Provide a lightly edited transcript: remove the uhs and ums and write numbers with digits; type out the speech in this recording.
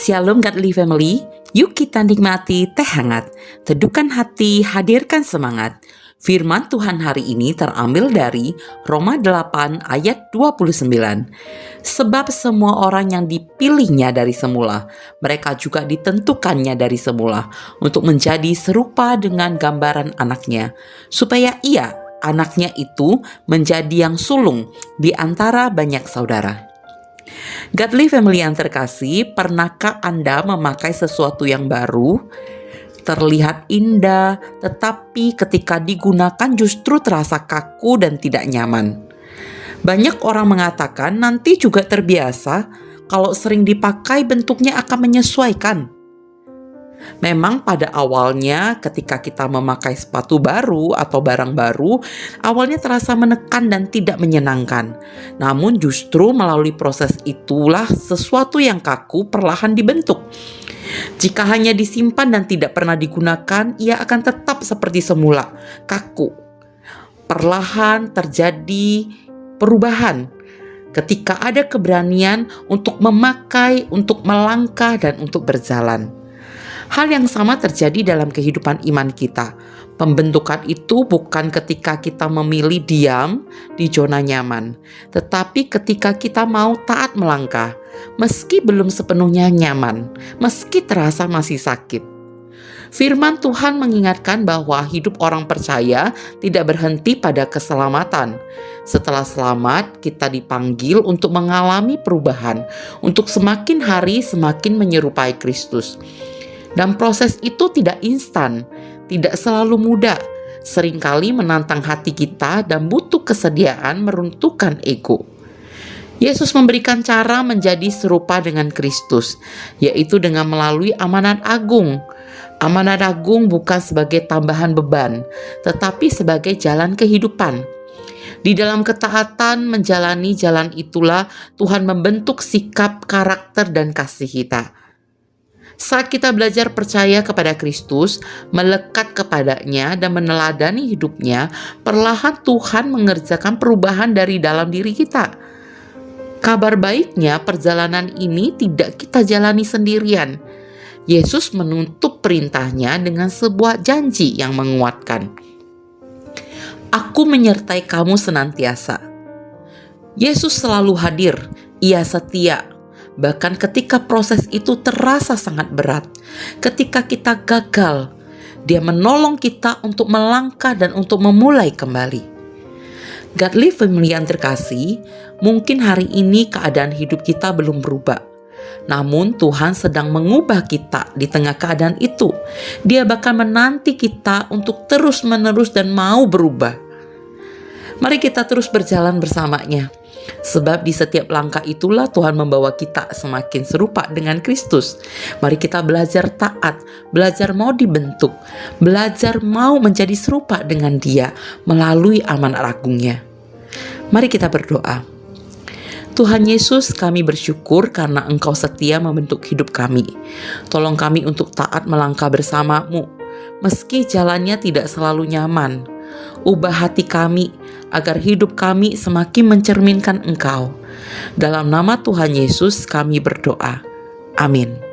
Shalom Godly Family, yuk kita nikmati teh hangat, teduhkan hati, hadirkan semangat. Firman Tuhan hari ini terambil dari Roma 8 ayat 29. Sebab semua orang yang dipilihnya dari semula, mereka juga ditentukannya dari semula untuk menjadi serupa dengan gambaran anaknya, supaya ia, anaknya itu, menjadi yang sulung di antara banyak saudara. Godly Family yang terkasih, pernahkah Anda memakai sesuatu yang baru? Terlihat indah, tetapi ketika digunakan justru terasa kaku dan tidak nyaman. Banyak orang mengatakan nanti juga terbiasa, kalau sering dipakai bentuknya akan menyesuaikan. Memang pada awalnya ketika kita memakai sepatu baru atau barang baru, awalnya terasa menekan dan tidak menyenangkan. Namun justru melalui proses itulah sesuatu yang kaku perlahan dibentuk. Jika hanya disimpan dan tidak pernah digunakan, ia akan tetap seperti semula, kaku. Perlahan terjadi perubahan ketika ada keberanian untuk memakai, untuk melangkah, dan untuk berjalan. Hal yang sama terjadi dalam kehidupan iman kita. Pembentukan itu bukan ketika kita memilih diam di zona nyaman, tetapi ketika kita mau taat melangkah, meski belum sepenuhnya nyaman, meski terasa masih sakit. Firman Tuhan mengingatkan bahwa hidup orang percaya tidak berhenti pada keselamatan. Setelah selamat, kita dipanggil untuk mengalami perubahan, untuk semakin hari semakin menyerupai Kristus. Dan proses itu tidak instan, tidak selalu mudah, seringkali menantang hati kita dan butuh kesediaan meruntuhkan ego. Yesus memberikan cara menjadi serupa dengan Kristus, yaitu dengan melalui amanat agung. Amanat agung bukan sebagai tambahan beban, tetapi sebagai jalan kehidupan. Di dalam ketaatan menjalani jalan itulah Tuhan membentuk sikap, karakter, dan kasih kita. Saat kita belajar percaya kepada Kristus, melekat kepadanya dan meneladani hidupnya, perlahan Tuhan mengerjakan perubahan dari dalam diri kita. Kabar baiknya, perjalanan ini tidak kita jalani sendirian. Yesus menutup perintahnya dengan sebuah janji yang menguatkan. Aku menyertai kamu senantiasa. Yesus selalu hadir, ia setia. Bahkan ketika proses itu terasa sangat berat, ketika kita gagal, Dia menolong kita untuk melangkah dan untuk memulai kembali. Godly Family yang terkasih, mungkin hari ini keadaan hidup kita belum berubah. Namun Tuhan sedang mengubah kita di tengah keadaan itu. Dia bahkan menanti kita untuk terus-menerus dan mau berubah. Mari kita terus berjalan bersamanya. Sebab di setiap langkah itulah Tuhan membawa kita semakin serupa dengan Kristus. Mari kita belajar taat, belajar mau dibentuk, belajar mau menjadi serupa dengan Dia melalui amanat agungnya. Mari kita berdoa. Tuhan Yesus, kami bersyukur karena Engkau setia membentuk hidup kami. Tolong kami untuk taat melangkah bersama-Mu, meski jalannya tidak selalu nyaman. Ubah hati kami agar hidup kami semakin mencerminkan Engkau. Dalam nama Tuhan Yesus kami berdoa. Amin.